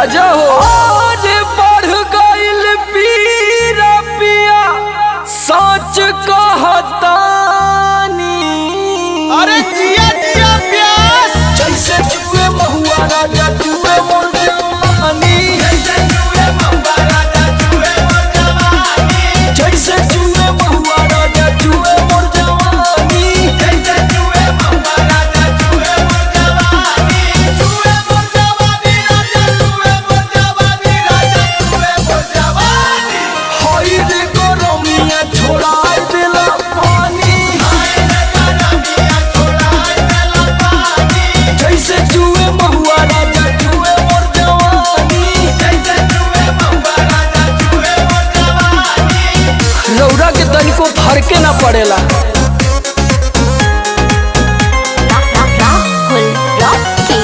राजा हो। आज बढ़ गइल पीरा पिया सच कहतानी। अरे जिया जिया प्यास जैसे जुए महुआ राजा जुए मोर जवानी। जैसे जुए महुआ राजा जुए मोर जवानी। जैसे जुए महुआ राजा जुए मोर जवानी। जैसे जुए महुआ राजा जुए मोर जवानी। जुए मोर जवानी राजा जुए मोर जवानी राजा जुए मोर जवानी। हाय रे गरमिया छोड़ाई देला पानी। हाय रे गरमिया छोड़ाई देला पानी। जैसे जुए महुआ राजा जुए मोर जवानी। जैसे जुए महुआ राजा जुए मोर जवानी। रौरा के तनिको फरके ना पड़ेला। Rahul Rocky.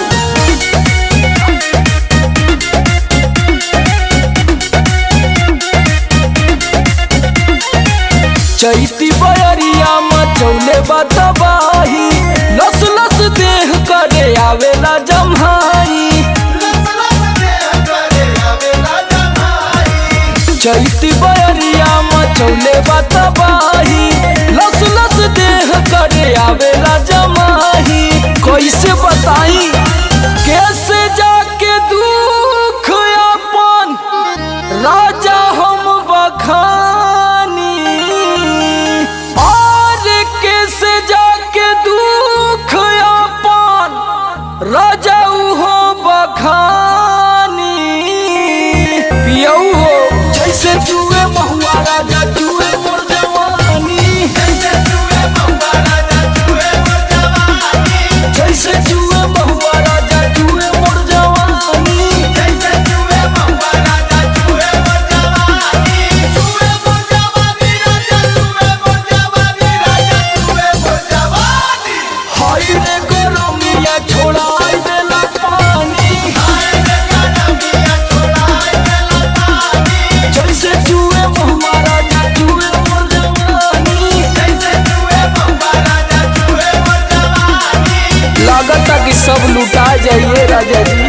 चैती बयरिया मचौले बतबाही। लस लस देह करे आवेला जम्हाई। लस लस देह करे आवेला जमाई। चैती बयरिया मचौले बतबाही। लस लस देह करे आवेला जमाही। कैसे बताई कैसे जाके दुख अपन राजा हम बखानी। और कैसे जाके दुख अपन राजा हो बखानी। पियऊ हो जैसे जुए महुआ राजा जुए मोर जवानी। जैसे जुए महुआ राजा जुए मोर जवानी। जैसे जुए महुआ राजा जुए मोर जवानी। जैसे जुए महुआ राजा जुए मोर जवानी। जुए मोर जवानी राजा जुए मोर जवानी राजा जुए मोर जवानी। हाय रे गरमिया छोड़ाई देला पानी। हाय रे गरमिया छोड़ाई देला पानी। जैसे जुए महुआ राजा जुए मोर जवानी। जैसे जुए महुआ राजा जुए मोर जवानी। लागता कि सब लुटा जाइए राजा जी।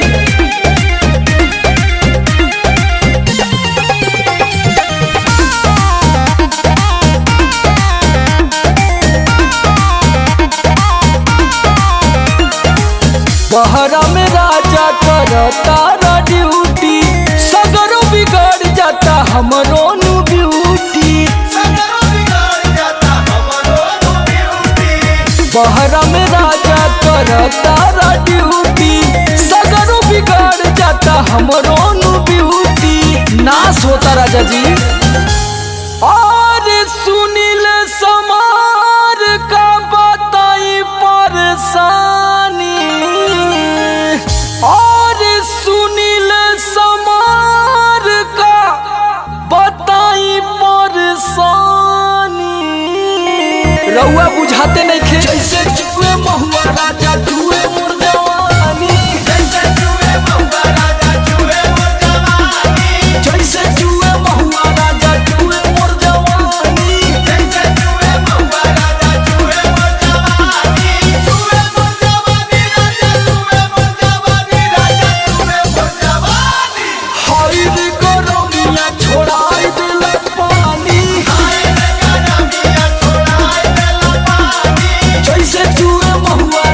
बहरा में राजा करता ड्यूटी। सगरो बिगड़ जाता हमरो नु ब्यूटी। सगरो बिगड़ जाता हमरो ब्यूटी। बहरा में राजा करता ड्यूटी। सगरो बिगड़ जाता हमरो नु ब्यूटी। नाश होता राजा जी। और सुनील समार का बताई परेशानी। और सुनील समार का बताई परेशानी। रउआ बुझाते नहीं खे जैसे जुए महुआ राजा जुए मोर जवानी। जैसे जुए महुआ राजा जुए मोर जवानी। जैसे जुए महुआ राजा जुए मोर जवानी। जैसे जुए महुआ राजा जुए मोर जवानी। जुए मोर जवानी राजा जुए मोर जवानी राजा जुए मोर जवानी। हाय रे गरमिया छोड़ाई देला पानी। हाय रे गरमिया छोड़ाई देला पानी। जैसे जुए महुआ